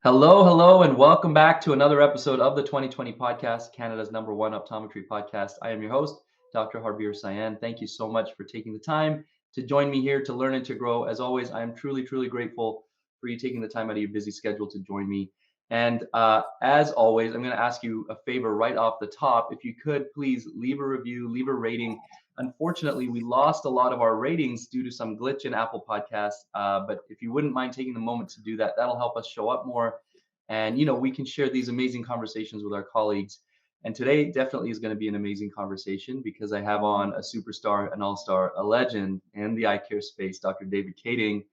Hello, hello, and welcome back to another episode of the 2020 podcast, Canada's #1 optometry podcast. I am your host, Dr. Harbir Sayan. Thank you so much for taking the time to join me here to learn and to grow. As always, I am truly, truly grateful for you taking the time out of your busy schedule to join me. And as always, I'm going to ask you a favor right off the top. If you could please leave a review, leave a rating. Unfortunately, we lost a lot of our ratings due to some glitch in Apple Podcasts. But if you wouldn't mind taking the moment to do that, that'll help us show up more. And, we can share these amazing conversations with our colleagues. And today definitely is going to be an amazing conversation because I have on a superstar, an all-star, a legend in the eye care space, Dr. David Kading.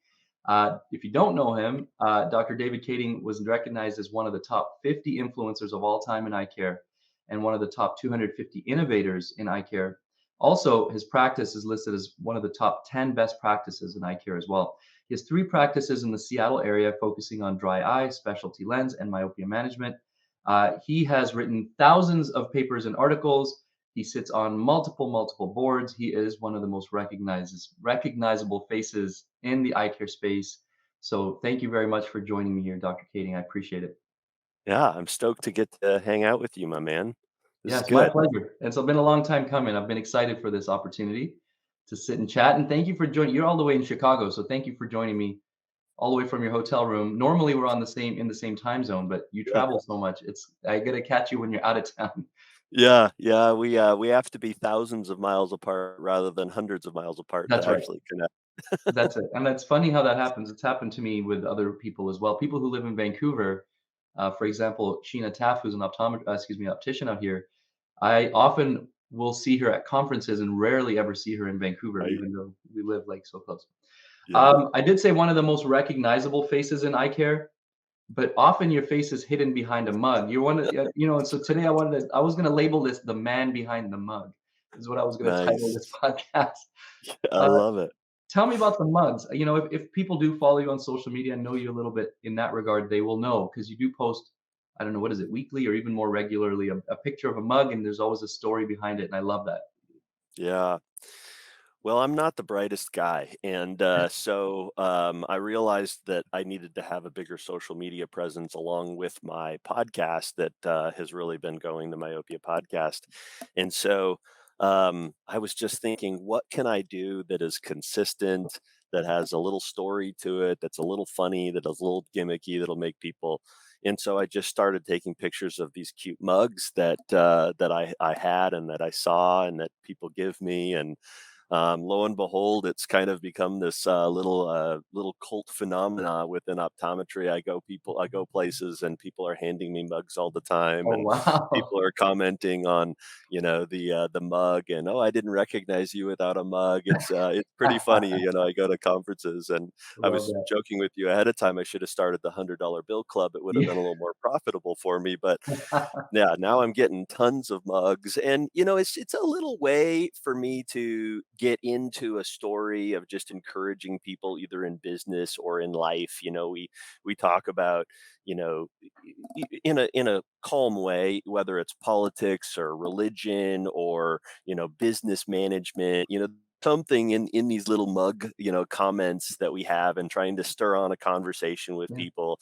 If you don't know him, Dr. David Kading was recognized as one of the top 50 influencers of all time in eye care and one of the top 250 innovators in eye care. Also, his practice is listed as one of the top 10 best practices in eye care as well. He has 3 practices in the Seattle area focusing on dry eye, specialty lens, and myopia management. He has written thousands of papers and articles. He sits on multiple boards. He is one of the most recognizable faces in the eye care space. So thank you very much for joining me here, Dr. Kading. I appreciate it. Yeah, I'm stoked to get to hang out with you, my man. This Yeah, is it's my good. pleasure. It's been a long time coming. I've been excited for this opportunity to sit and chat. And thank you for joining. You're all the way in Chicago, so thank you for joining me all the way from your hotel room. Normally we're in the same time zone, but you Yeah. travel so much. I gotta catch you when you're out of town. Yeah, we have to be thousands of miles apart rather than hundreds of miles apart to That's right. actually connect. That's it. And that's funny how that happens. It's happened to me with other people as well. People who live in Vancouver, for example, Sheena Taff, who's an optician out here. I often will see her at conferences and rarely ever see her in Vancouver, Right. even though we live like so close. Yeah. I did say one of the most recognizable faces in eye care, but often your face is hidden behind a mug. You're one of, and so today I was going to label this the man behind the mug, is what I was going to title this Nice. podcast. I Uh, love it. Tell me about the mugs. If people do follow you on social media and know you a little bit in that regard, they will know because you do post, I don't know, what is it, weekly or even more regularly, a picture of a mug, and there's always a story behind it. And I love that. Yeah. Well, I'm not the brightest guy, and I realized that I needed to have a bigger social media presence along with my podcast that has really been going, the Myopia Podcast. And so I was just thinking, what can I do that is consistent, that has a little story to it, that's a little funny, that is a little gimmicky, that'll make people. And so I just started taking pictures of these cute mugs that I had and that I saw and that people give me, and lo and behold, it's kind of become this little cult phenomena within optometry. I go places, and people are handing me mugs all the time, Oh, and wow. people are commenting on, the mug, and oh, I didn't recognize you without a mug. It's pretty funny. I go to conferences, and I Love was that. joking with you ahead of time. I should have started the $100 bill club. It would have Yeah. been a little more profitable for me, but yeah, now I'm getting tons of mugs, and it's a little way for me to get into a story of just encouraging people either in business or in life. We talk about, in a calm way, whether it's politics or religion or business management. Something in these little mug comments that we have, and trying to stir on a conversation with Yeah. people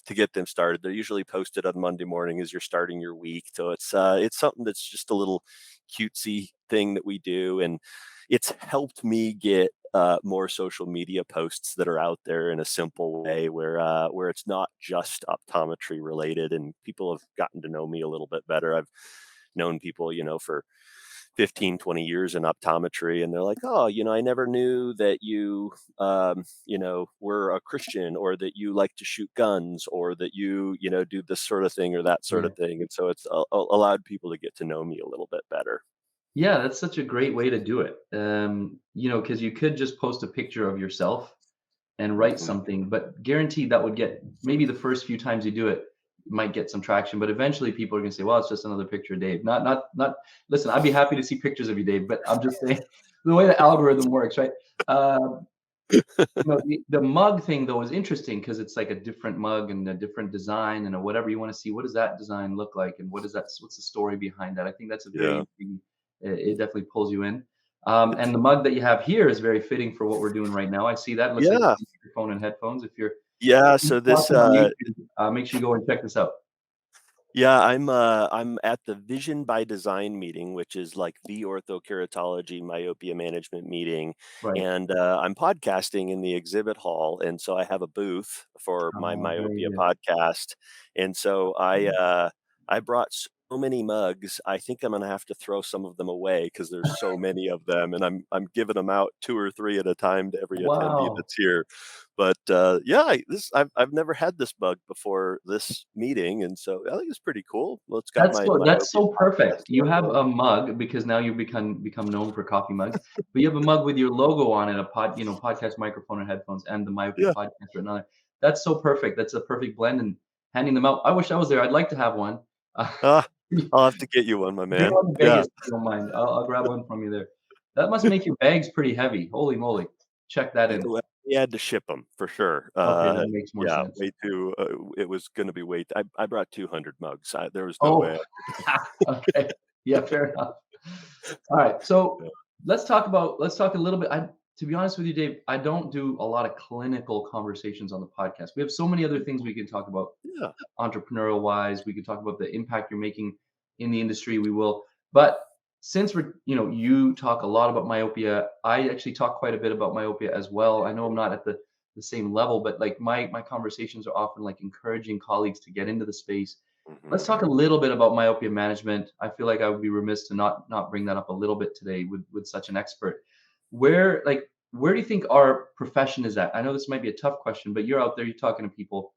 to get them started. They're usually posted on Monday morning as you're starting your week. So it's something that's just a little cutesy thing that we do, and it's helped me get more social media posts that are out there in a simple way where it's not just optometry related, and people have gotten to know me a little bit better. I've known people, for 15, 20 years in optometry, and they're like, oh, I never knew that were a Christian, or that you like to shoot guns, or that do this sort of thing or that sort Yeah. of thing. And so it's allowed people to get to know me a little bit better. Yeah, that's such a great way to do it. Because you could just post a picture of yourself and write Mhm. something, but guaranteed that would get maybe the first few times you do it, might get some traction, but eventually people are gonna say, well, it's just another picture of Dave. Not listen, I'd be happy to see pictures of you, Dave, but I'm just saying the way the algorithm works, right? The mug thing though is interesting because it's like a different mug and a different design and a whatever you want to see. What does that design look like, and what's the story behind that? I think that's a very Yeah. intriguing. It definitely pulls you in. And the mug that you have here is very fitting for what we're doing right now. I see that. Looks like Yeah. microphone and headphones. If you're Yeah, If you so watch this it on YouTube, make sure you go and check this out. yeah, I'm at the Vision by Design meeting, which is like the orthokeratology myopia management meeting, Right. and I'm podcasting in the exhibit hall, and so I have a booth for my Oh, very Myopia good. podcast, and so I brought so many mugs. I think I'm gonna have to throw some of them away because there's so many of them, and I'm giving them out 2 or 3 at a time to every attendee Wow. that's here. But, yeah, I've never had this bug before this meeting, and so I think it's pretty cool. Well, it's got That's my so that's Myopia so Podcast perfect. You have logo. a mug because now you've become known for coffee mugs, but you have a mug with your logo on it, podcast microphone and headphones, and the Myopia Yeah. Podcast written on it. That's so perfect. That's a perfect blend, and handing them out. I wish I was there. I'd like to have one. Ah, Bring I'll have to get you one, my man. one to Yeah. Vegas if you don't mind. I'll grab one from you there. That must make your bags pretty heavy. Holy moly. Check that Yeah, in. well, we had to ship them for sure. Okay, that makes more Yeah, sense. way too it was gonna be way I brought 200 mugs. There was no Oh, way. okay. Yeah, fair enough. All right. So Yeah. let's talk a little bit. To be honest with you, Dave, I don't do a lot of clinical conversations on the podcast. We have so many other things we can talk about Yeah. entrepreneurial wise. We can talk about the impact you're making in the industry. We will. But since you talk a lot about myopia, I actually talk quite a bit about myopia as well. I know I'm not at the same level, but like my conversations are often like encouraging colleagues to get into the space. Let's Mhm. talk a little bit about myopia management. I feel like I would be remiss to not bring that up a little bit today with such an expert. Where do you think our profession is at? I know this might be a tough question, but you're out there, you're talking to people.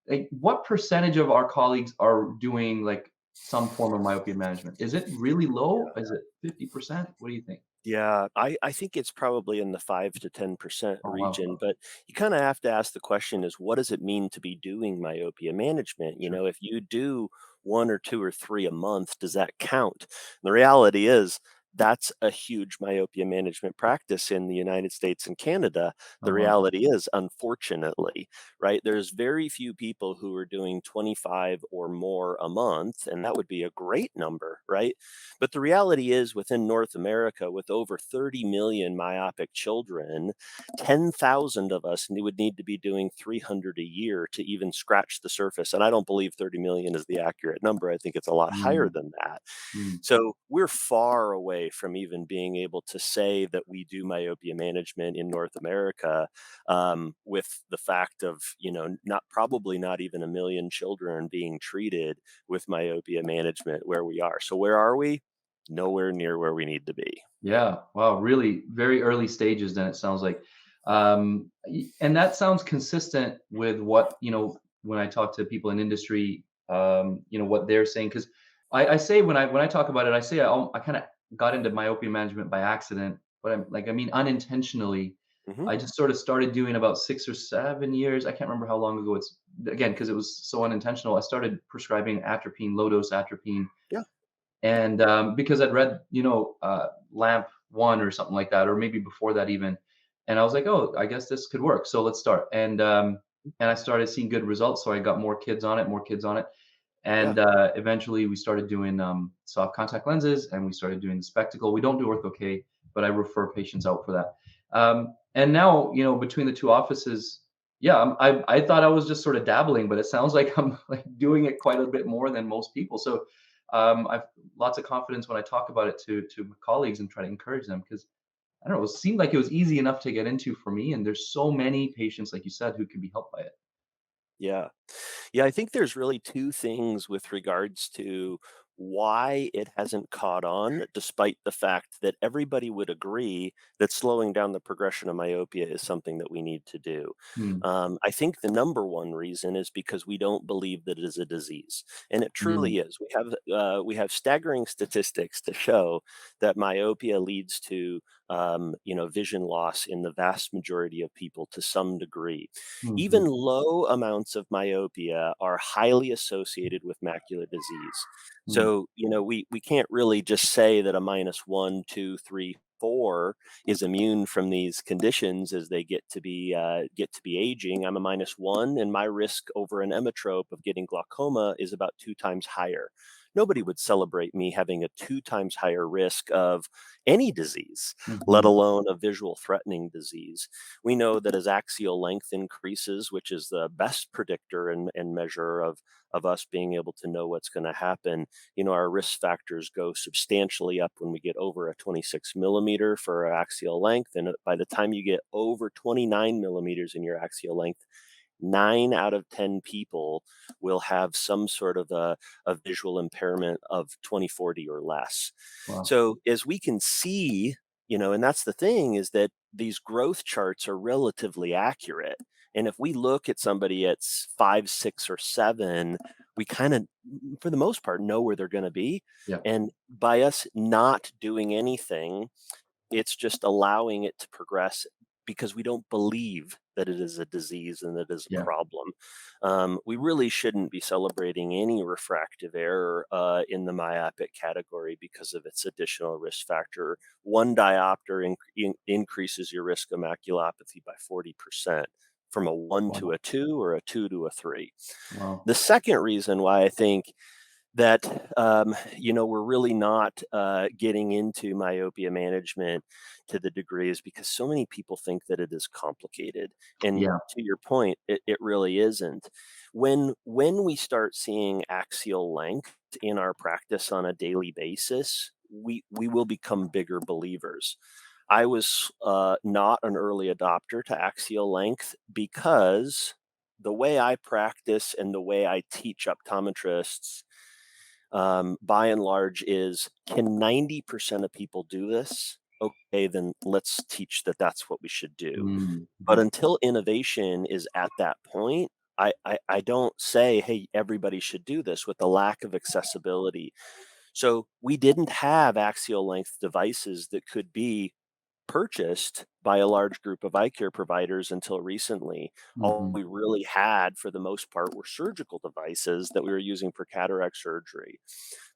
Like, what percentage of our colleagues are doing like some form of myopia management? Is it really low? Is it 50%? What do you think? Yeah, I think it's probably in the 5 to 10% Oh wow. region, but you kinda have to ask the question is what does it mean to be doing myopia management? You Sure. know, if you do 1 or 2 or 3 a month, does that count? The reality is that's a huge myopia management practice in the United States and Canada. The Uh-huh. reality is, unfortunately, right, there's very few people who are doing 25 or more a month, and that would be a great number, right? But the reality is, within North America, with over 30 million myopic children, 10,000 of us would need to be doing 300 a year to even scratch the surface. And I don't believe 30 million is the accurate number. I think it's a lot higher Mm, than that. mm. So we're far away from even being able to say that we do myopia management in North America, with the fact of, not probably not even a million children being treated with myopia management where we are. So where are we? Nowhere near where we need to be. Yeah. Wow. Really very early stages then it sounds like. And that sounds consistent with what, when I talk to people in industry, what they're saying. Cause I say when I talk about it, I say I kind of got into myopia management by accident, but I mean, unintentionally. Hmm. I just sort of started doing about 6 or 7 years. I can't remember how long ago it's again, because it was so unintentional. I started prescribing atropine, low dose atropine Yeah, and because I'd read, Lamp One or something like that, or maybe before that even, and I was like, oh, I guess this could work. So let's start. And I started seeing good results. So I got more kids on it, yeah, and eventually we started doing soft contact lenses, and we started doing the spectacle. We don't do ortho K, but I refer patients out for that. And now, between the two offices, yeah, I thought I was just sort of dabbling, but it sounds like I'm like doing it quite a bit more than most people. So I've lots of confidence when I talk about it to my colleagues and try to encourage them because I don't know, it seemed like it was easy enough to get into for me, and there's so many patients, like you said, who can be helped by it. yeah. Yeah, I think there's really two things with regards to why it hasn't caught on, despite the fact that everybody would agree that slowing down the progression of myopia is something that we need to do. Hmm. I think the number one reason is because we don't believe that it is a disease, and it Mm. truly is. We have staggering statistics to show that myopia leads to vision loss in the vast majority of people to some degree. Even Mhm. low amounts of myopia are highly associated with macular disease. Mm. So, we can't really just say that a minus one, two, three, 4 is immune from these conditions as they get to be aging. I'm a minus one, and my risk over an emmetrope of getting glaucoma is about 2 times higher. nobody would celebrate me having a 2 times higher risk of any disease, let Hmm. alone a visual threatening disease. We know that as axial length increases, which is the best predictor and measure of us being able to know what's going to happen, our risk factors go substantially up when we get over a 26 millimeter for our axial length. And by the time you get over 29 millimeters in your axial length, 9 out of 10 people will have some sort of a visual impairment of 20/40 or less. Wow. So as we can see, and that's the thing, is that these growth charts are relatively accurate. And if we look at somebody at 5, 6, or 7, we kind of, for the most part, know where they're going to be. Yeah. And by us not doing anything, it's just allowing it to progress because we don't believe that it is a disease and that it is a Yeah. problem. We really shouldn't be celebrating any refractive error in the myopic category because of its additional risk factor. One diopter increases your risk of maculopathy by 40%, from a 1 to Wow. a 2 or a 2 to a 3. Wow. The second reason why I think that we're really not getting into myopia management to the degree is because so many people think that it is complicated, and Yeah. to your point, it really isn't. When we start seeing axial length in our practice on a daily basis, we will become bigger believers. I was not an early adopter to axial length because the way I practice and the way I teach optometrists, by and large, is, can 90% of people do this? Okay, then let's teach that that's what we should do. But Mm-hmm. until innovation is at that point, I don't say, hey, everybody should do this, with the lack of accessibility. So we didn't have axial length devices that could be purchased by a large group of eye care providers until recently. All Mm-hmm. we really had, for the most part, were surgical devices that we were using for cataract surgery.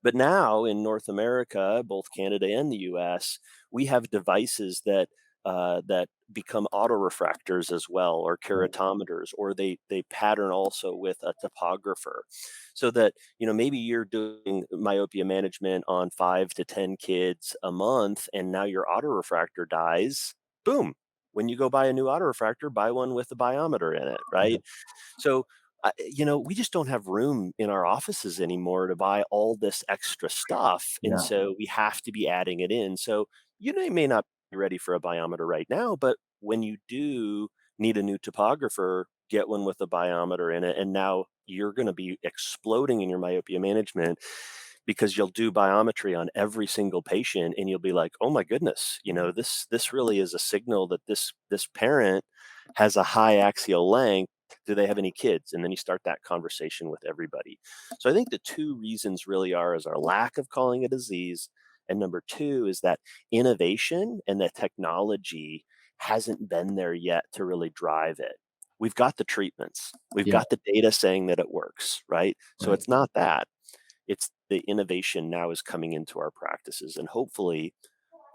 But now in North America, both Canada and the US, we have devices that become autorefractors as well, or Right. keratometers, or they pattern also with a topographer, so that maybe you're doing myopia management on 5 to 10 kids a month, and now your autorefractor dies. Boom! When you go buy a new autorefractor, buy one with a biometer in it, Yeah. right? So, we just don't have room in our offices anymore to buy all this extra stuff. And Yeah. so we have to be adding it in. So, you may not be ready for a biometer right now, but when you do need a new topographer, get one with a biometer in it. And now you're going to be exploding in your myopia management, because you'll do biometry on every single patient and you'll be like, oh my goodness, this really is a signal that this parent has a high axial length. Do they have any kids? And then you start that conversation with everybody. So I think the two reasons really is our lack of calling a disease, and number two is that innovation and the technology hasn't been there yet to really drive it. We've got the treatments, we've Yeah. got the data saying that it works, right? So Right. it's not that, it's the innovation now is coming into our practices, and hopefully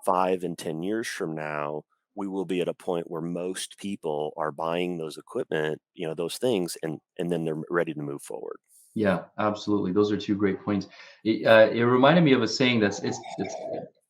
5 and 10 years from now, we will be at a point where most people are buying those equipment, those things, and then they're ready to move forward. Yeah, absolutely. Those are two great points. It reminded me of a saying it's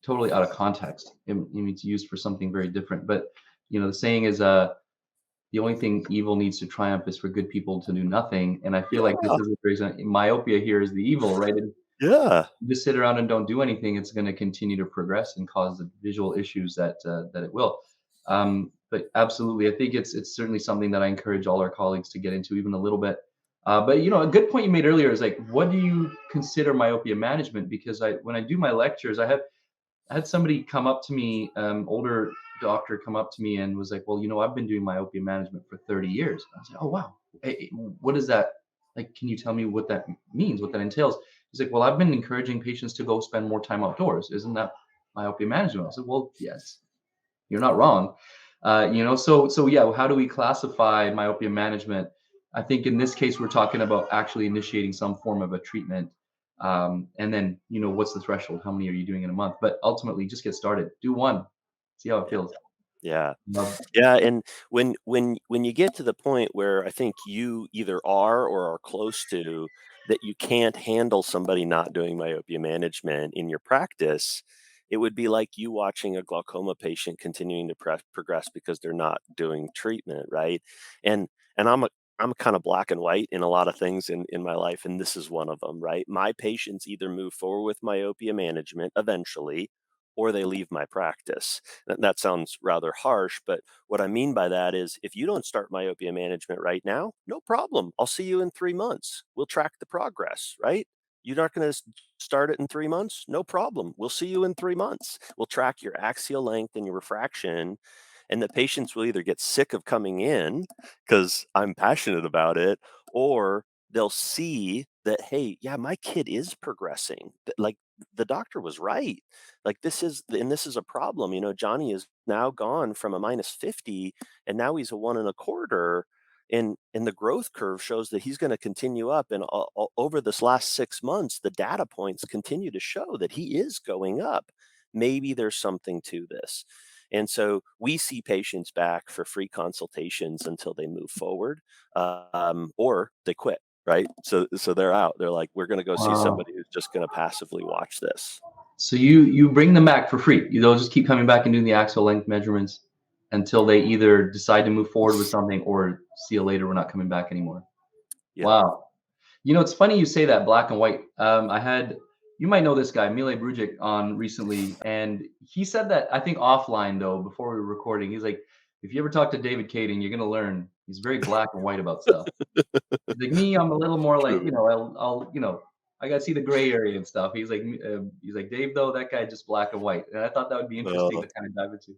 totally out of context. It means used for something very different. But the saying is, the only thing evil needs to triumph is for good people to do nothing. And I feel like this Yeah, is a very myopia here is the evil, right? And yeah, you just sit around and don't do anything, it's going to continue to progress and cause the visual issues that it will. But absolutely, I think it's certainly something that I encourage all our colleagues to get into even a little bit. But a good point you made earlier is like, what do you consider myopia management? Because when I do my lectures, I had somebody come up to me, older doctor come up to me and was like, "Well, I've been doing myopia management for 30 years." I was like, "Oh, wow. What is that? Like, can you tell me what that means, what that entails?" He's like, "Well, I've been encouraging patients to go spend more time outdoors. Isn't that myopia management?" I said, "Well, yes, you're not wrong." So yeah, how do we classify myopia management? I think in this case, we're talking about actually initiating some form of a treatment. And then, what's the threshold? How many are you doing in a month? But ultimately, just get started. Do one, see how it yeah, feels. yeah. Love. Yeah, and when you get to the point where I think you either are or are close to that you can't handle somebody not doing myopia management in your practice, it would be like you watching a glaucoma patient continuing to progress because they're not doing treatment, right? And and I'm kind of black and white in a lot of things in my life, and this is one of them, right? My patients either move forward with myopia management eventually, or they leave my practice. That sounds rather harsh, but what I mean by that is if you don't start myopia management right now, no problem. I'll see you in 3 months. We'll track the progress, right? You're not going to start it in 3 months? No problem. We'll see you in 3 months. We'll track your axial length and your refraction. And the patients will either get sick of coming in because I'm passionate about it, or they'll see that, hey, yeah, my kid is progressing. Like the doctor was right. Like this is a problem. Johnny is now gone from a -50 and now he's a 1.25, and the growth curve shows that he's going to continue up. And over this last 6 months, the data points continue to show that he is going up. Maybe there's something to this. And so we see patients back for free consultations until they move forward, or they quit. Right. So they're out. They're like, we're going to go see Wow. somebody who's just going to passively watch this. So you bring them back for free. They'll just keep coming back and doing the axial length measurements until they either decide to move forward with something or see you later. We're not coming back anymore. Yep. Wow. It's funny you say that black and white. I had you might know this guy, Mile Brujic, on recently, and he said that I think offline though, before we were recording, he's like, if you ever talk to David Kading, you're gonna learn he's very black and white about stuff. He's like me, I'm a little more like, True. I'll I gotta see the gray area and stuff. He's like Dave though, that guy just black and white, and I thought that would be interesting Uh, to kind of dive into.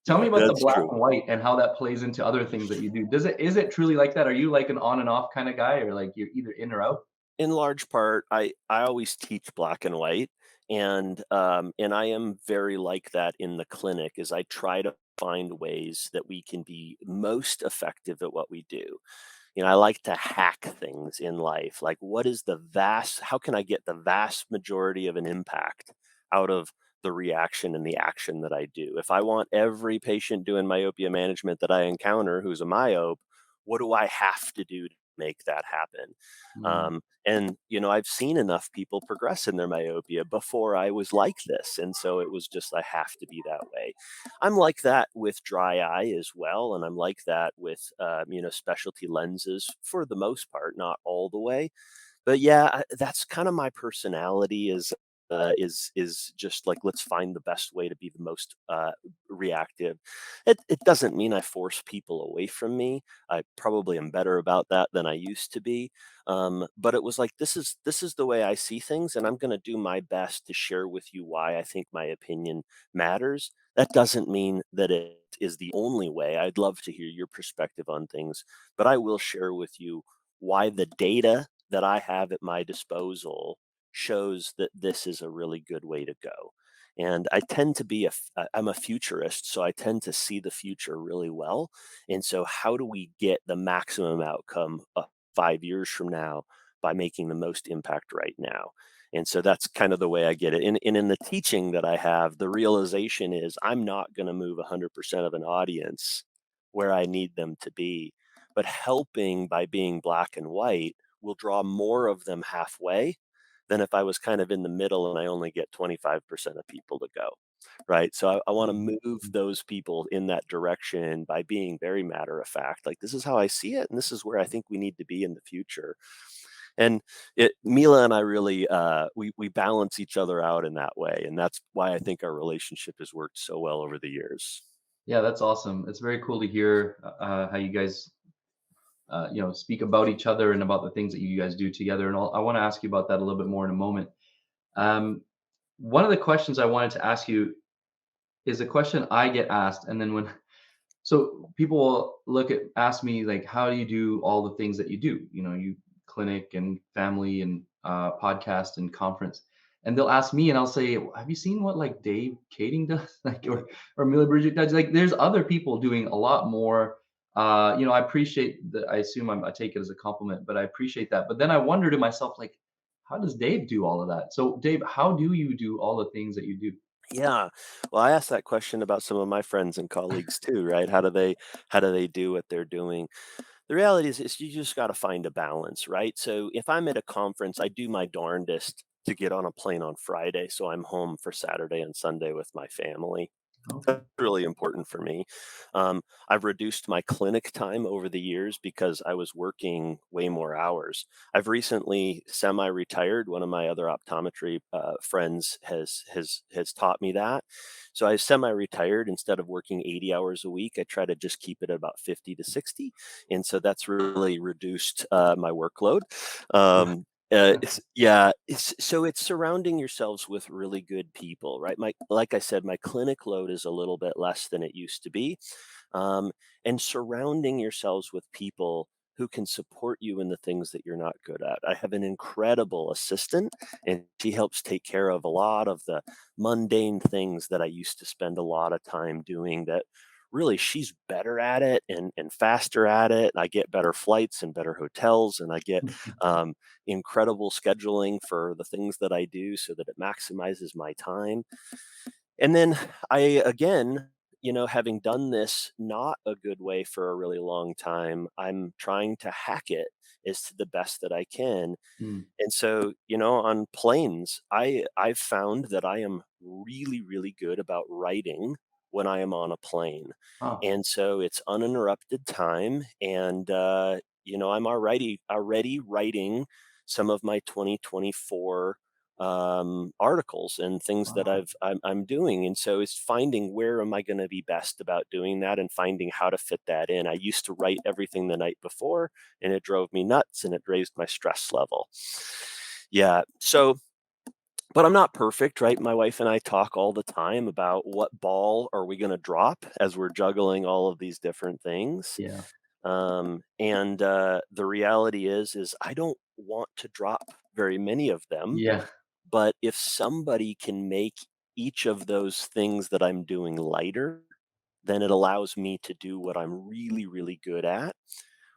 Tell me yeah, about the that's black true. and white and how that plays into other things that you do. Is it truly like that? Are you like an on and off kind of guy, or like you're either in or out? In large part, I always teach black and white, and I am very like that in the clinic. Is I try to find ways that we can be most effective at what we do. I like to hack things in life. Like, how can I get the vast majority of an impact out of the reaction and the action that I do? If I want every patient doing myopia management that I encounter who's a myope, what do I have to do to make that happen? Mm, I've seen enough people progress in their myopia before I was like this. And so it was just, I have to be that way. I'm like that with dry eye as well, and I'm like that with specialty lenses for the most part, not all the way. But yeah, that's kind of my personality is just like, let's find the best way to be the most reactive. It doesn't mean I force people away from me. I probably am better about that than I used to be. But it was like, this is the way I see things, and I'm going to do my best to share with you why I think my opinion matters. That doesn't mean that it is the only way. I'd love to hear your perspective on things, but I will share with you why the data that I have at my disposal shows that this is a really good way to go. And I tend to be I'm a futurist, so I tend to see the future really well. And so, how do we get the maximum outcome 5 years from now by making the most impact right now? And so that's kind of the way I get it. And in the teaching that I have, the realization is I'm not going to move 100% of an audience where I need them to be, but helping by being black and white will draw more of them halfway than if I was kind of in the middle and I only get 25% of people to go. Right. So I want to mm, move mm. those people in that direction by being very matter of fact. Like, this is how I see it, and this is where I think we need to be in the future. And Mila and I really we balance each other out in that way, and that's why I think our relationship has worked so well over the years. Yeah, that's awesome. It's very cool to hear how you guys speak about each other and about the things that you guys do together. And I want to ask you about that a little bit more in a moment. Um, One of the questions I wanted to ask you is a question I get asked, and then so people will ask me like, how do you do all the things that you do? You clinic and family and podcast and conference, and they'll ask me, and I'll say, have you seen what like Dave Kading does, like or Mila Bridget does? Like, there's other people doing a lot more. I appreciate that. I take it as a compliment, but I appreciate that. But then I wonder to myself, like, how does Dave do all of that? So, Dave, how do you do all the things that you do? Yeah. Well, I asked that question about some of my friends and colleagues too, right? How do they do what they're doing? The reality is you just got to find a balance, right? So if I'm at a conference, I do my darndest to get on a plane on Friday so I'm home for Saturday and Sunday with my family. Okay. That's really important for me. I've reduced my clinic time over the years because I was working way more hours. I've recently semi-retired. One of my other optometry friends has taught me that. So I semi-retired. Instead of working 80 hours a week, I try to just keep it about 50 to 60, and so that's really reduced my workload. Yeah. Yeah, so it's surrounding yourselves with really good people, right? Like I said, my clinic load is a little bit less than it used to be, um, and surrounding yourselves with people who can support you in the things that you're not good at. I have an incredible assistant, and she helps take care of a lot of the mundane things that I used to spend a lot of time doing. That really she's better at it and faster at it. I get better flights and better hotels, and I get um, incredible scheduling for the things that I do so that it maximizes my time. And then again, having done this not a good way for a really long time, I'm trying to hack it as to the best that I can. Mm. And so, on planes, I've found that I am really, really good about writing when I am on a plane. Oh, And so it's uninterrupted time. And, I'm already writing some of my 2024 articles and things that wow. I'm doing. And so it's finding where am I going to be best about doing that and finding how to fit that in. I used to write everything the night before, and it drove me nuts and it raised my stress level. Yeah. So, but I'm not perfect, right? My wife and I talk all the time about what ball are we going to drop as we're juggling all of these different things. Yeah. And the reality is I don't want to drop very many of them, Yeah. but if somebody can make each of those things that I'm doing lighter, then it allows me to do what I'm really, really good at,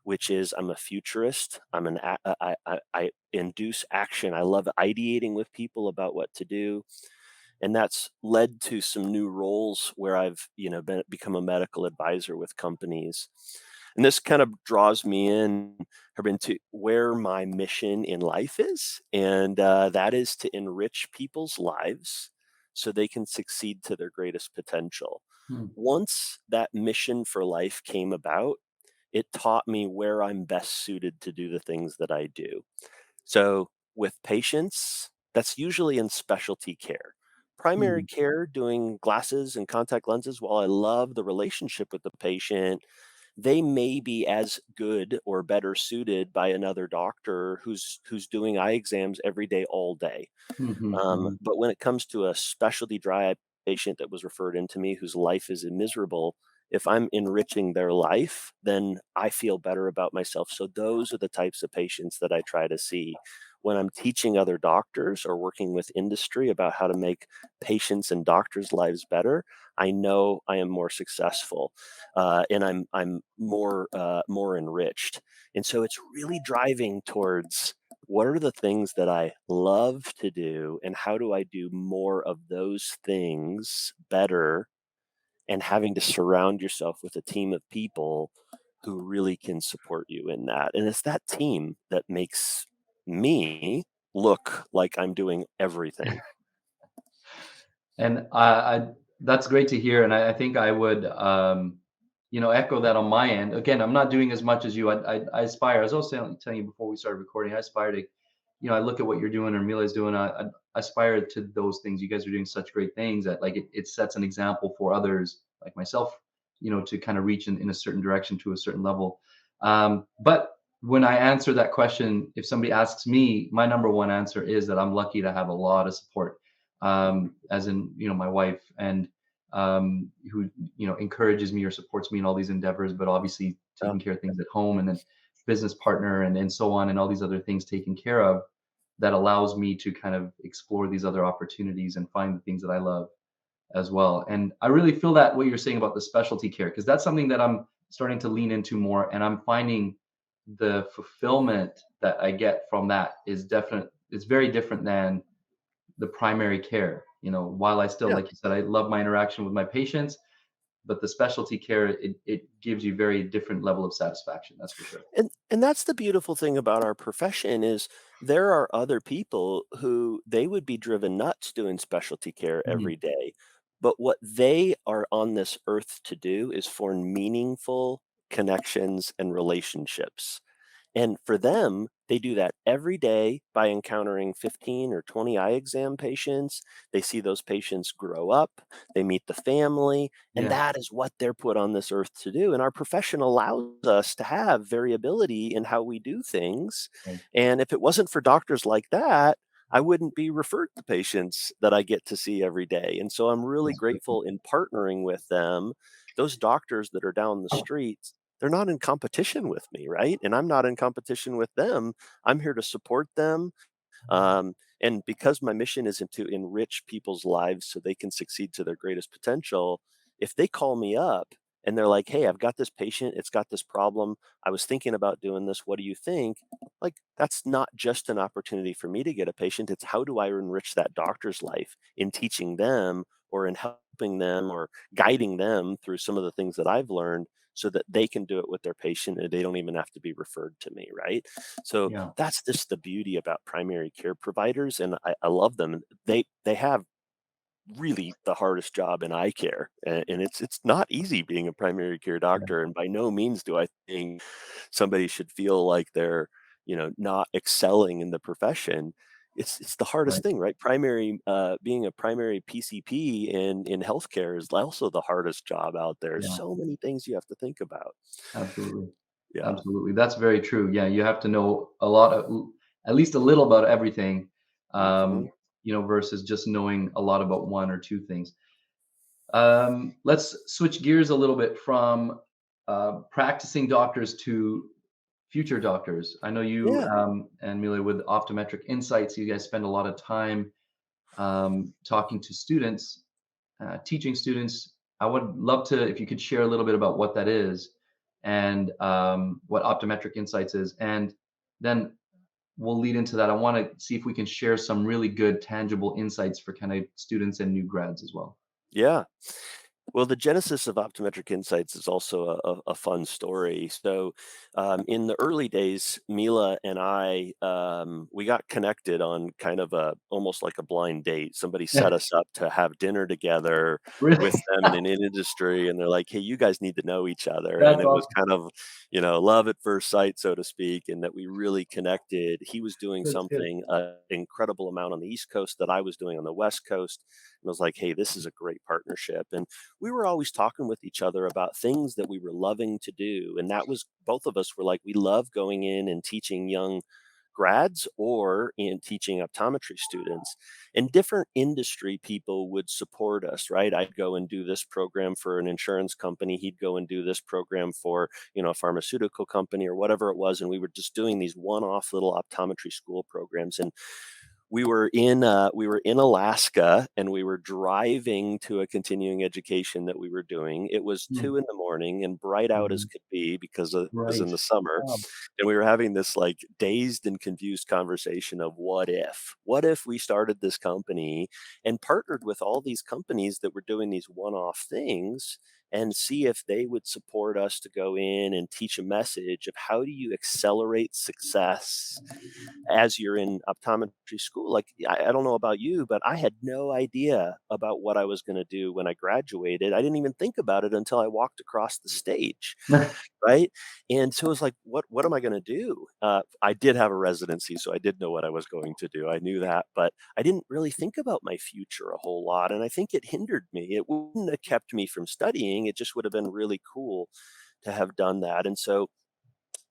which is I'm a futurist. I induce action. I love ideating with people about what to do, and that's led to some new roles where I've become a medical advisor with companies. And this kind of draws me in into where my mission in life is, and that is to enrich people's lives so they can succeed to their greatest potential. Hmm. Once that mission for life came about, it taught me where I'm best suited to do the things that I do. So, with patients, that's usually in specialty care. Primary Mhm. care, doing glasses and contact lenses, while I love the relationship with the patient, they may be as good or better suited by another doctor who's doing eye exams every day, all day. Mhm. Mhm. But when it comes to a specialty dry eye patient that was referred into me whose life is miserable, if I'm enriching their life, then I feel better about myself. So those are the types of patients that I try to see. When I'm teaching other doctors or working with industry about how to make patients and doctors' lives better, I know I am more successful, and I'm more enriched. And so it's really driving towards what are the things that I love to do and how do I do more of those things better, and having to surround yourself with a team of people who really can support you in that. And it's that team that makes me look like I'm doing everything. And that's great to hear. And I think I would, echo that on my end. Again, I'm not doing as much as you. I aspire, as I was telling you before we started recording, I aspire to, I look at what you're doing or Mila's doing. I aspire to those things. You guys are doing such great things that like it sets an example for others like myself, to kind of reach in a certain direction to a certain level. But when I answer that question, if somebody asks me, my number one answer is that I'm lucky to have a lot of support, Mhm. as in my wife, and who encourages me or supports me in all these endeavors, but obviously Yeah. taking care of things at home, and then business partner, and so on, and all these other things taken care of, that allows me to kind of explore these other opportunities and find the things that I love as well. And I really feel that what you're saying about the specialty care, because that's something that I'm starting to lean into more, and I'm finding the fulfillment that I get from that is definite. It's very different than the primary care. while I still, Yeah. like you said, I love my interaction with my patients, but the specialty care, it gives you very different level of satisfaction. That's for sure. And that's the beautiful thing about our profession is there are other people who they would be driven nuts doing specialty care Mhm. every day. But what they are on this earth to do is form meaningful connections and relationships. And for them, they do that every day by encountering 15 or 20 eye exam patients. They see those patients grow up, they meet the family, and Yeah. that is what they're put on this earth to do. And our profession allows us to have variability in how we do things. Right. And if it wasn't for doctors like that, I wouldn't be referred to patients that I get to see every day. And so I'm really That's true. grateful in partnering with them. Those doctors that are down the streets, they're not in competition with me, right? And I'm not in competition with them. I'm here to support them. And because my mission isn't to enrich people's lives so they can succeed to their greatest potential, if they call me up and they're like, hey, I've got this patient, it's got this problem. I was thinking about doing this. What do you think? Like, that's not just an opportunity for me to get a patient. It's how do I enrich that doctor's life in teaching them or in helping them or guiding them through some of the things that I've learned so that they can do it with their patient and they don't even have to be referred to me, right? So Yeah. that's just the beauty about primary care providers, and I love them. They have really the hardest job in eye care, and it's not easy being a primary care Yeah. doctor. And by no means do I think somebody should feel like they're not excelling in the profession. It's the hardest Right. thing, right? Being a primary PCP in healthcare is also the hardest job out there. Yeah. So many things you have to think about. Absolutely. Yeah. Absolutely. That's very true. Yeah, you have to know a lot of, at least a little about everything, Hmm. versus just knowing a lot about one or two things. Let's switch gears a little bit from practicing doctors to future doctors. I know you Yeah. and Mila with Optometric Insights, you guys spend a lot of time talking to students, teaching students. I would love to, if you could share a little bit about what that is and what Optometric Insights is. And then we'll lead into that. I want to see if we can share some really good, tangible insights for kind of students and new grads as well. Yeah. Well, the genesis of Optometric Insights is also a fun story. So, in the early days, Mila and I we got connected on kind of a almost like a blind date. Somebody set us up to have dinner together Really? with them in an industry, and they're like, "Hey, you guys need to know each other." And That's it was awesome. kind of love at first sight, so to speak, and that we really connected. He was doing That's good. something an incredible amount on the East Coast that I was doing on the West Coast, and I was like, "Hey, this is a great partnership." And we were always talking with each other about things that we were loving to do. And that was both of us were like, we love going in and teaching young grads or in teaching optometry students. And different industry people would support us, right? I'd go and do this program for an insurance company. He'd go and do this program for, a pharmaceutical company or whatever it was. And we were just doing these one-off little optometry school programs. And we were in Alaska, and we were driving to a continuing education that we were doing. It was Hmm. 2 in the morning and bright out as Mhm. could be because it was Right. in the summer, Wow. and we were having this, like, dazed and confused conversation of what if? What if we started this company and partnered with all these companies that were doing these one-off things and see if they would support us to go in and teach a message of how do you accelerate success as you're in optometry school. Like, I don't know about you, but I had no idea about what I was going to do when I graduated. I didn't even think about it until I walked across the stage, right? And so it was like, what am I going to do? I did have a residency, so I did know what I was going to do. I knew that, but I didn't really think about my future a whole lot, and I think it hindered me. It wouldn't have kept me from studying. It just would have been really cool to have done that. And so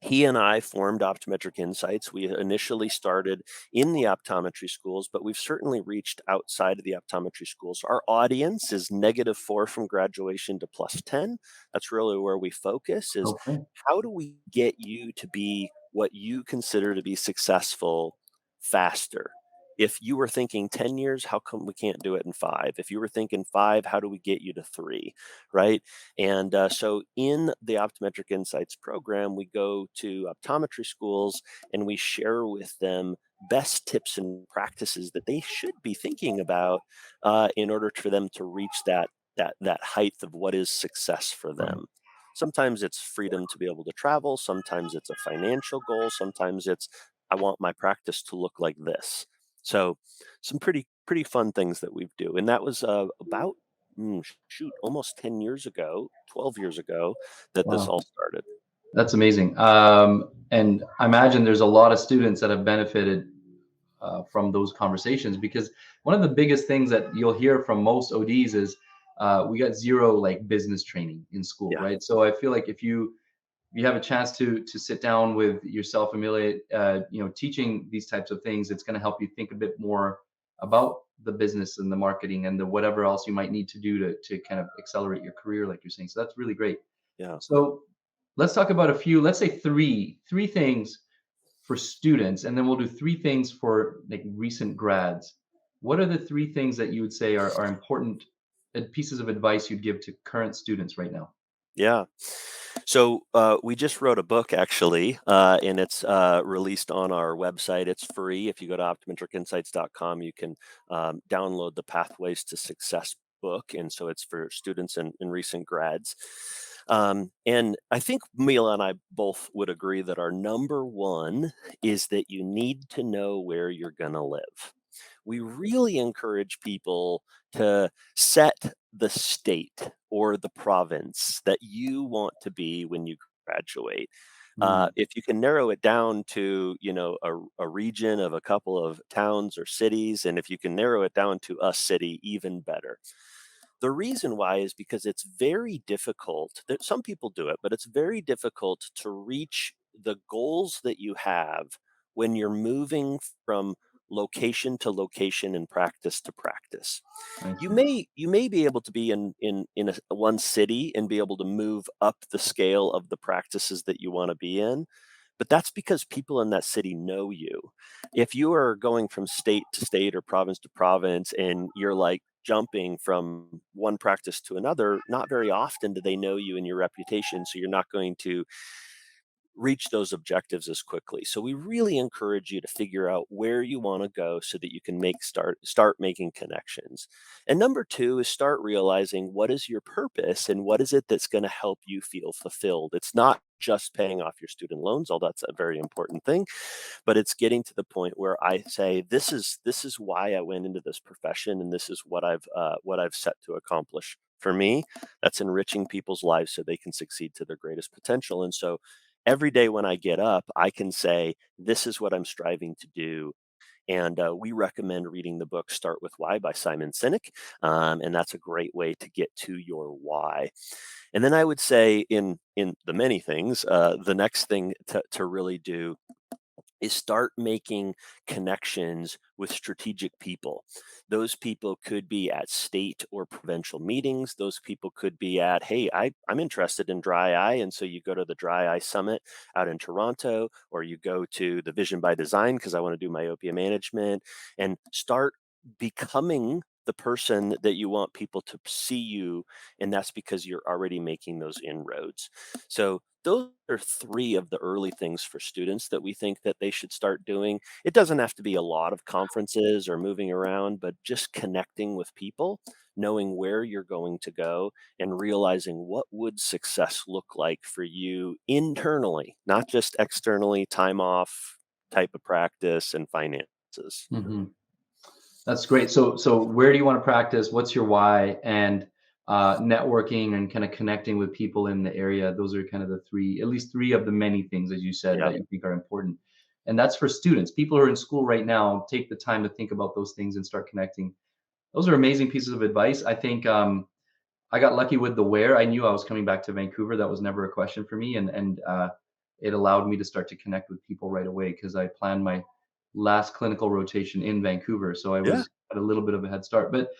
he and I formed Optometric Insights. We initially started in the optometry schools, but we've certainly reached outside of the optometry schools. Our audience is -4 from graduation to +10. That's really where we focus is Okay. how do we get you to be what you consider to be successful faster? If you were thinking 10 years, how come we can't do it in 5? If you were thinking 5, how do we get you to 3? Right? And so in the Optometric Insights program, we go to optometry schools and we share with them best tips and practices that they should be thinking about in order for them to reach that height of what is success for Right. them. Sometimes it's freedom to be able to travel. Sometimes it's a financial goal. Sometimes it's I want my practice to look like this. So some pretty fun things that we do, and that was about shoot almost 10 years ago, 12 years ago that this Wow. all started. That's amazing. And I imagine there's a lot of students that have benefited from those conversations, because one of the biggest things that you'll hear from most ODs is we got zero like business training in school, Yeah, right? So I feel like if you have a chance to sit down with yourself, Amelia, teaching these types of things, it's going to help you think a bit more about the business and the marketing and the whatever else you might need to do to kind of accelerate your career, like you're saying. So that's really great. yeah. So let's talk about a few, let's say three things for students, and then we'll do three things for like recent grads. What are the three things that you would say are important pieces of advice you'd give to current students right now? Yeah. So we just wrote a book actually, and it's released on our website. It's free. If you go to optometricinsights.com, you can download the Pathways to Success book. And so it's for students and recent grads. And I think Mila and I both would agree that our number one is that you need to know where you're going to live. We really encourage people to set the state or the province that you want to be when you graduate. Mm, If you can narrow it down to, a region of a couple of towns or cities, and if you can narrow it down to a city, even better. The reason why is because it's very difficult. That some people do it, but it's very difficult to reach the goals that you have when you're moving from location to location and practice to practice. I You see. may be able to be in one city and be able to move up the scale of the practices that you want to be in, but that's because people in that city know you. If you are going from state to state or province to province and you're like jumping from one practice to another, not very often do they know you and your reputation, so you're not going to reach those objectives as quickly. So we really encourage you to figure out where you want to go so that you can start making connections. And number 2 is start realizing what is your purpose and what is it that's going to help you feel fulfilled. It's not just paying off your student loans, although that's a very important thing, but it's getting to the point where I say this is why I went into this profession, and this is what I've set to accomplish. For me, that's enriching people's lives so they can succeed to their greatest potential. And so every day when I get up, I can say, this is what I'm striving to do. And we recommend reading the book Start With Why by Simon Sinek. And that's a great way to get to your why. And then I would say, in the many things, the next thing to really do is start making connections with strategic people. Those people could be at state or provincial meetings. Those people could be at, hey, I'm interested in dry eye. And so you go to the Dry Eye Summit out in Toronto, or you go to the Vision by Design because I want to do myopia management, and start becoming the person that you want people to see you. And that's because you're already making those inroads. So those are three of the early things for students that we think that they should start doing. It doesn't have to be a lot of conferences or moving around, but just connecting with people, knowing where you're going to go, and realizing what would success look like for you internally, not just externally, time off, type of practice, and finances. Mhm. That's great. So where do you want to practice? What's your why? And networking and kind of connecting with people in the area. Those are kind of the three, at least three of the many things, as you said, Yeah. that you think are important. And that's for students. People who are in school right now, take the time to think about those things and start connecting. Those are amazing pieces of advice. I think I got lucky with the where. I knew I was coming back to Vancouver. That was never a question for me, and it allowed me to start to connect with people right away because I planned my last clinical rotation in Vancouver, so I Yeah. was at a little bit of a head start. But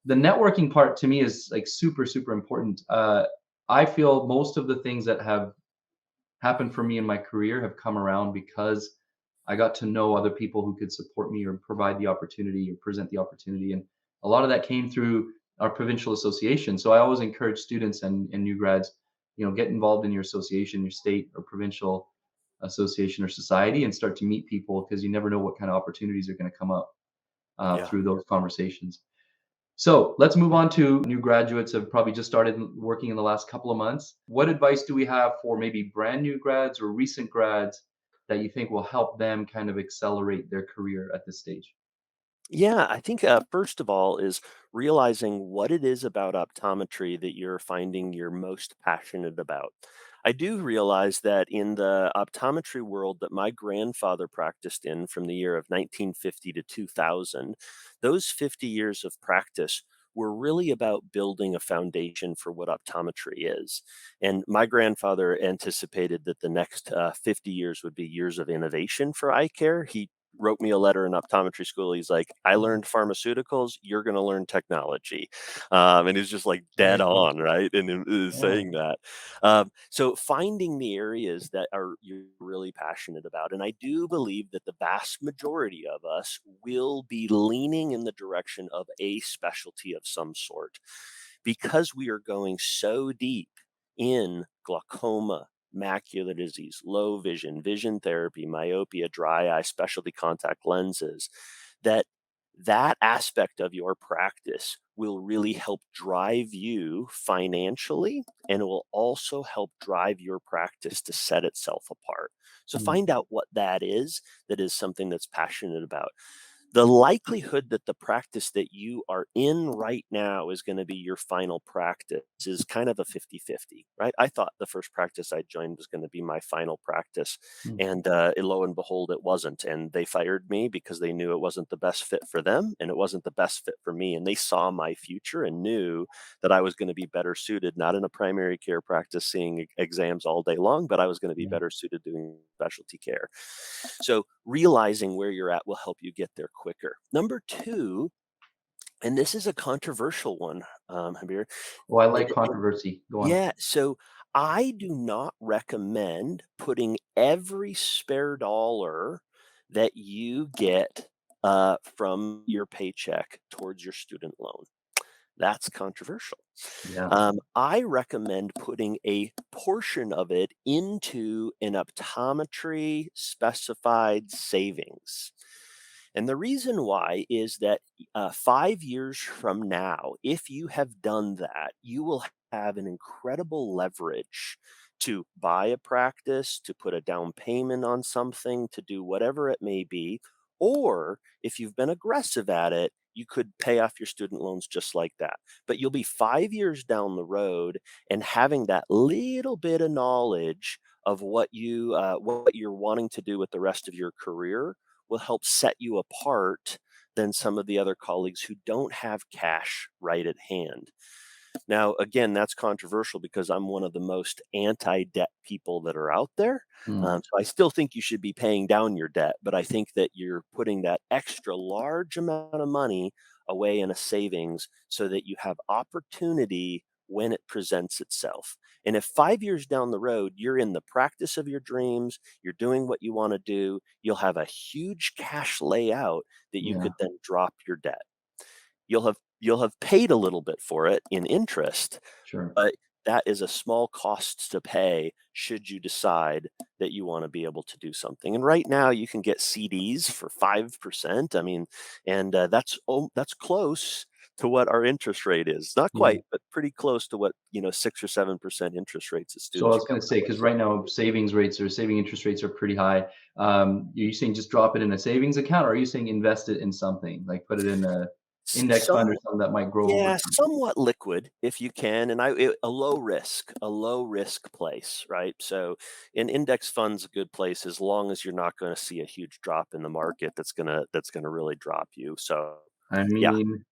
the networking part to me is like super important. I feel most of the things that have happened for me in my career have come around because I got to know other people who could support me or provide the opportunity or present the opportunity. And a lot of that came through our provincial association. So I always encourage students and new grads, get involved in your association, your state or provincial association or society and start to meet people, because you never know what kind of opportunities are going to come up Yeah. through those conversations. So let's move on to new graduates have probably just started working in the last couple of months. What advice do we have for maybe brand new grads or recent grads that you think will help them kind of accelerate their career at this stage? Yeah, I think first of all is realizing what it is about optometry that you're finding you're most passionate about. I do realize that in the optometry world that my grandfather practiced in from the year of 1950 to 2000, those 50 years of practice were really about building a foundation for what optometry is. And my grandfather anticipated that the next 50 years would be years of innovation for eye care. He wrote me a letter in optometry school. He's like, I learned pharmaceuticals, you're going to learn technology. And he's just like dead Very cool. on, right? And is Yeah. saying that. So finding the areas that are you're really passionate about. And I do believe that the vast majority of us will be leaning in the direction of a specialty of some sort because we are going so deep in glaucoma, macular disease, low vision, vision therapy, myopia, dry eye, specialty contact lenses, that that aspect of your practice will really help drive you financially, and it will also help drive your practice to set itself apart. So Mm, find out what that is something that's passionate about. The likelihood that the practice that you are in right now is going to be your final practice is kind of a 50-50, right? I thought the first practice I joined was going to be my final practice. mm, And lo and behold, it wasn't. And they fired me because they knew it wasn't the best fit for them and it wasn't the best fit for me. And they saw my future and knew that I was going to be better suited, not in a primary care practice seeing exams all day long, but I was going to be yeah. better suited doing specialty care. So realizing where you're at will help you get there quicker. Number two, and this is a controversial one, Habir. Oh, I it- like it- controversy. Go on. yeah, so I do not recommend putting every spare dollar that you get from your paycheck towards your student loan. That's controversial. Yeah. I recommend putting a portion of it into an optometry specified savings. And the reason why is that 5 years from now, if you have done that, you will have an incredible leverage to buy a practice, to put a down payment on something, to do whatever it may be. Or if you've been aggressive at it, you could pay off your student loans just like that. But you'll be 5 years down the road and having that little bit of knowledge of what you're wanting to do with the rest of your career will help set you apart than some of the other colleagues who don't have cash right at hand. Now, again, that's controversial because I'm one of the most anti debt people that are out there. Mm, So I still think you should be paying down your debt, but I think that you're putting that extra large amount of money away in a savings so that you have opportunity when it presents itself. And if 5 years down the road, you're in the practice of your dreams, you're doing what you want to do, you'll have a huge cash layout that you yeah. could then drop your debt. You'll have paid a little bit for it in interest, Sure. but that is a small cost to pay should you decide that you want to be able to do something. And right now, you can get CDs for 5%. I mean, and that's close to what our interest rate is. Not Yeah. quite, but pretty close to what 6 or 7% interest rates that So I students was are going to coming say, up with. because right now savings rates or saving interest rates are pretty high. Are you saying just drop it in a savings account, or are you saying invest it in something like put it in a index fund or Some something that might grow over Yeah, time? somewhat liquid if you can, and a low risk place, right? So an index fund's a good place as long as you're not going to see a huge drop in the market that's gonna really drop you. So I yeah, mean,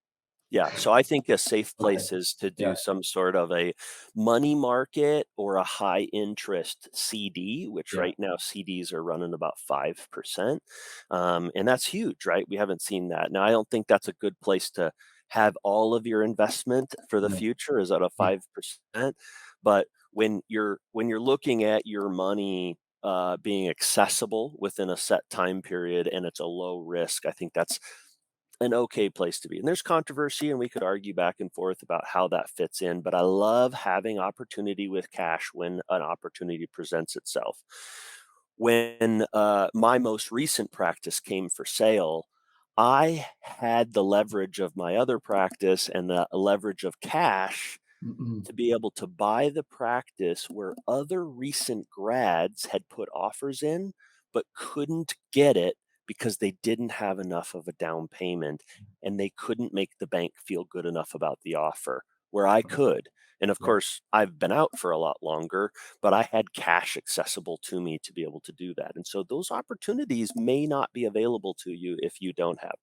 yeah, so I think a safe okay. place is to Yeah. do some sort of a money market or a high interest CD, which Yeah. right now CDs are running about 5%. And that's huge, right? We haven't seen that. Now, I don't think that's a good place to have all of your investment for the No. future is at a Yeah. 5%. But when you're looking at your money being accessible within a set time period and it's a low risk, I think that's an okay place to be. And there's controversy, and we could argue back and forth about how that fits in. But I love having opportunity with cash when an opportunity presents itself. when my most recent practice came for sale, I had the leverage of my other practice and the leverage of cash Mm-mm. to be able to buy the practice where other recent grads had put offers in, but couldn't get it because they didn't have enough of a down payment and they couldn't make the bank feel good enough about the offer where I could. And of Yeah. course, I've been out for a lot longer, but I had cash accessible to me to be able to do that. And so those opportunities may not be available to you if you don't have.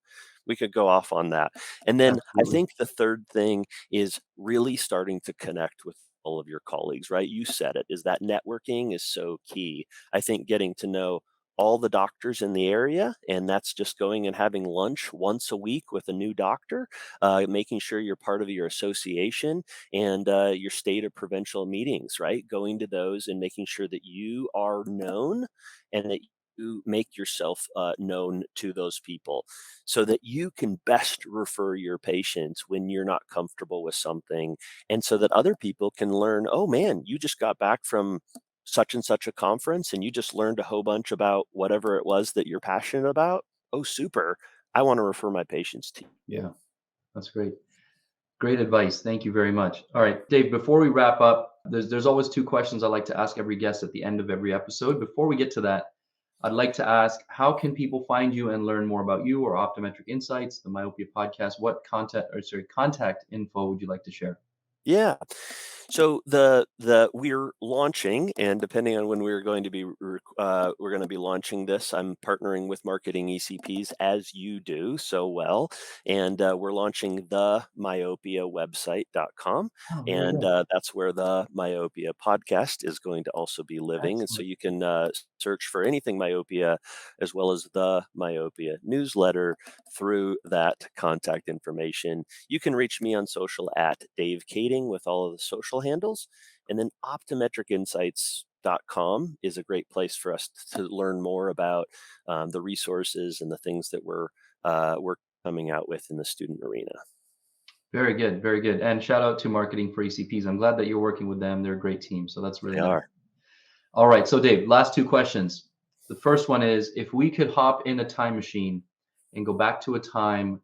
We could go off on that. And then I Absolutely. think the third thing is really starting to connect with all of your colleagues, right? You said it, is that networking is so key. I think getting to know all the doctors in the area, and that's just going and having lunch once a week with a new doctor, making sure you're part of your association and your state or provincial meetings, right? Going to those and making sure that you are known and that you make yourself known to those people so that you can best refer your patients when you're not comfortable with something, and so that other people can learn, oh man, you just got back from such and such a conference and you just learned a whole bunch about whatever it was that you're passionate about. Oh, super. I want to refer my patients to you. Yeah, that's great. Great advice. Thank you very much. All right, Dave, before we wrap up, there's always two questions I like to ask every guest at the end of every episode. Before we get to that, I'd like to ask, how can people find you and learn more about you or Optometric Insights, the Myopia podcast? What contact info would you like to share? Yeah. So the we're launching, and depending on when we're going to be launching this, I'm partnering with marketing ECPs as you do so well, and we're launching the myopia website.com, Oh, very and good. that's where the Myopia podcast is going to also be living, and so Excellent. you can search for anything myopia as well as the Myopia newsletter through that contact information. You can reach me on social at Dave Kading with all of the social handles. And then optometricinsights.com is a great place for us to learn more about the resources and the things that we're coming out with in the student arena. Very good. Very good. And shout out to Marketing for ECPs. I'm glad that you're working with them. They're a great team. So that's really They nice. are. All right. So, Dave, last two questions. The first one is, if we could hop in a time machine and go back to a time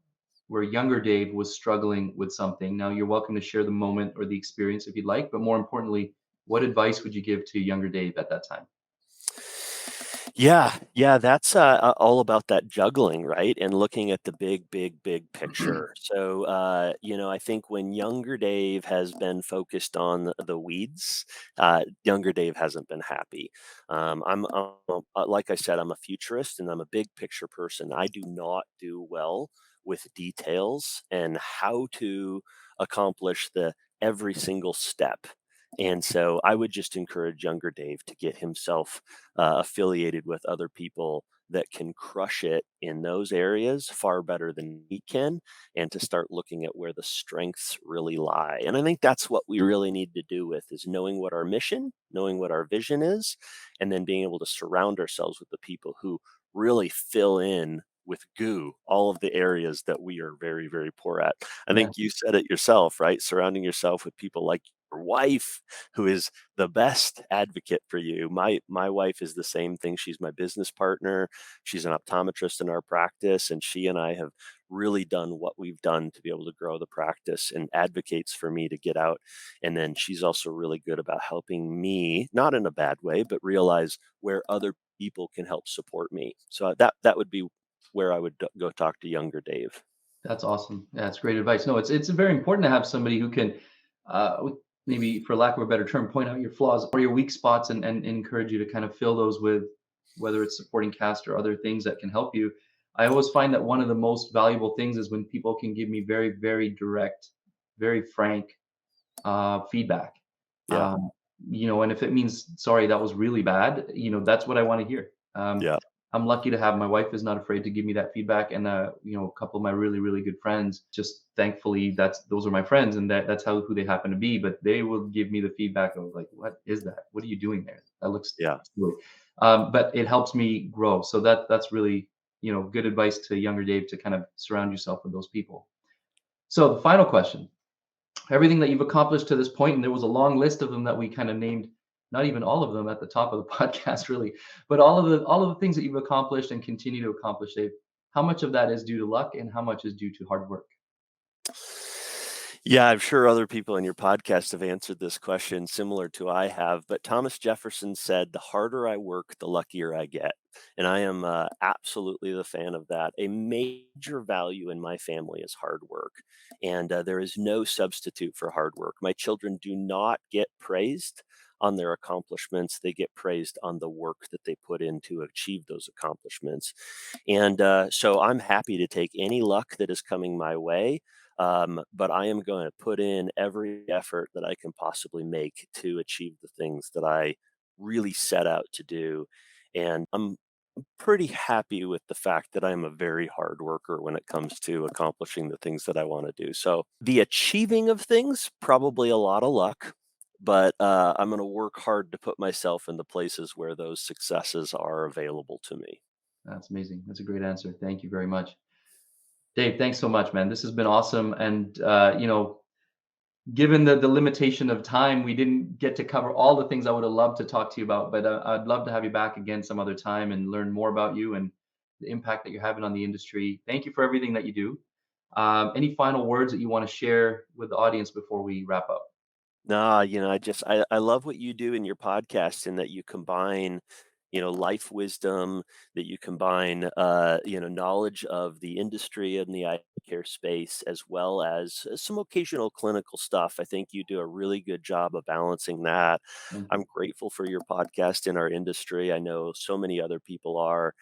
where younger Dave was struggling with something. Now, you're welcome to share the moment or the experience if you'd like, but more importantly, what advice would you give to younger Dave at that time? Yeah, yeah, that's all about that juggling, right? And looking at the big picture. So, I think when younger Dave has been focused on the weeds, younger Dave hasn't been happy. Like I said, I'm a futurist and I'm a big picture person. I do not do well with details and how to accomplish the every single step. And so I would just encourage younger Dave to get himself affiliated with other people that can crush it in those areas far better than he can, and to start looking at where the strengths really lie. And I think that's what we really need to do with is knowing what our mission, knowing what our vision is, and then being able to surround ourselves with the people who really fill in with goo all of the areas that we are very poor at. I Yeah, think you said it yourself, right? Surrounding yourself with people like your wife, who is the best advocate for you. My wife is the same thing. She's my business partner. She's an optometrist in our practice, and she and I have really done what we've done to be able to grow the practice and advocates for me to get out. And then she's also really good about helping me, not in a bad way, but realize where other people can help support me. So that would be where I would go talk to younger Dave. that's awesome. Yeah, that's great advice. No, it's very important to have somebody who can, maybe for lack of a better term, point out your flaws or your weak spots and encourage you to kind of fill those with whether it's supporting cast or other things that can help you. I always find that one of the most valuable things is when people can give me very direct, very frank feedback. Yeah. Um, and if it means, sorry, that was really bad, that's what I want to hear. Yeah. I'm lucky to have my wife is not afraid to give me that feedback, and a couple of my really good friends. Just thankfully, those are my friends, and that's who they happen to be. But they will give me the feedback of like, what is that? What are you doing there? That looks Yeah. silly. But it helps me grow. So that's really good advice to younger Dave to kind of surround yourself with those people. So the final question, everything that you've accomplished to this point, and there was a long list of them that we kind of named not even all of them at the top of the podcast, really, but all of the things that you've accomplished and continue to accomplish, Dave. How much of that is due to luck, and how much is due to hard work? Yeah, I'm sure other people in your podcast have answered this question similar to I have, but Thomas Jefferson said, "The harder I work, the luckier I get." And I am absolutely the fan of that. A major value in my family is hard work, and there is no substitute for hard work. My children do not get praised on their accomplishments, they get praised on the work that they put in to achieve those accomplishments. And so I'm happy to take any luck that is coming my way, but I am going to put in every effort that I can possibly make to achieve the things that I really set out to do. And I'm pretty happy with the fact that I'm a very hard worker when it comes to accomplishing the things that I want to do. So the achieving of things, probably a lot of luck. But I'm going to work hard to put myself in the places where those successes are available to me. That's amazing. That's a great answer. Thank you very much. Dave, thanks so much, man. This has been awesome. And, given the limitation of time, we didn't get to cover all the things I would have loved to talk to you about, but I'd love to have you back again some other time and learn more about you and the impact that you're having on the industry. Thank you for everything that you do. Any final words that you want to share with the audience before we wrap up? No, I love what you do in your podcast in that you combine, life wisdom, that you combine, knowledge of the industry and the eye care space, as well as some occasional clinical stuff. I think you do a really good job of balancing that. Thank I'm you. grateful for your podcast in our industry. I know so many other people are.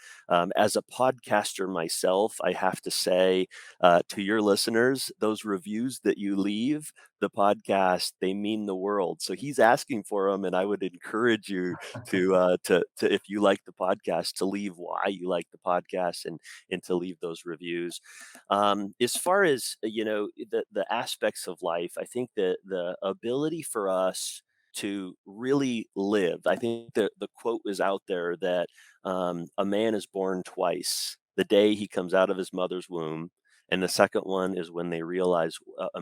As a podcaster myself, I have to say to your listeners, those reviews that you leave the podcast, they mean the world. So he's asking for them, and I would encourage you to if you like the podcast, to leave why you like the podcast and to leave those reviews. As far as the aspects of life, I think that the ability for us to really live. I think the quote is out there that a man is born twice: the day he comes out of his mother's womb, and the second one is when they realize a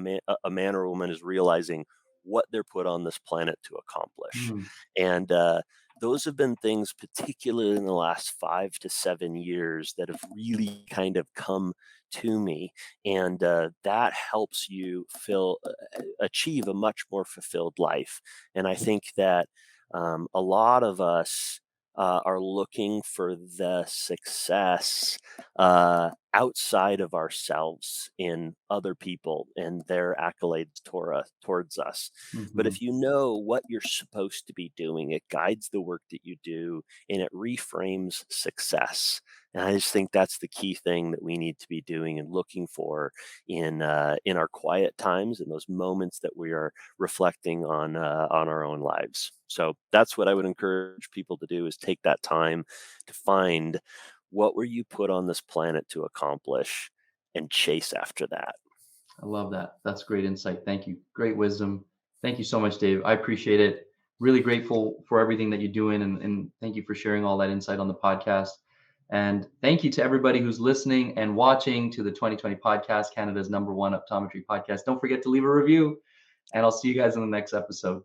man or a woman is realizing what they're put on this planet to accomplish. Mm, And those have been things, particularly in the last 5 to 7 years, that have really kind of come to me, and that helps you achieve a much more fulfilled life. And I think that a lot of us are looking for the success outside of ourselves in other people and their accolades towards us. But mhm. if you know what you're supposed to be doing, it guides the work that you do and it reframes success. And I just think that's the key thing that we need to be doing and looking for in our quiet times, in those moments that we are reflecting on our own lives. So that's what I would encourage people to do: is take that time to find what were you put on this planet to accomplish and chase after that. I love that. That's great insight. Thank you. Great wisdom. Thank you so much, Dave. I appreciate it. Really grateful for everything that you're doing. And thank you for sharing all that insight on the podcast. And thank you to everybody who's listening and watching to the 2020 podcast, Canada's #1 optometry podcast. Don't forget to leave a review, and I'll see you guys in the next episode.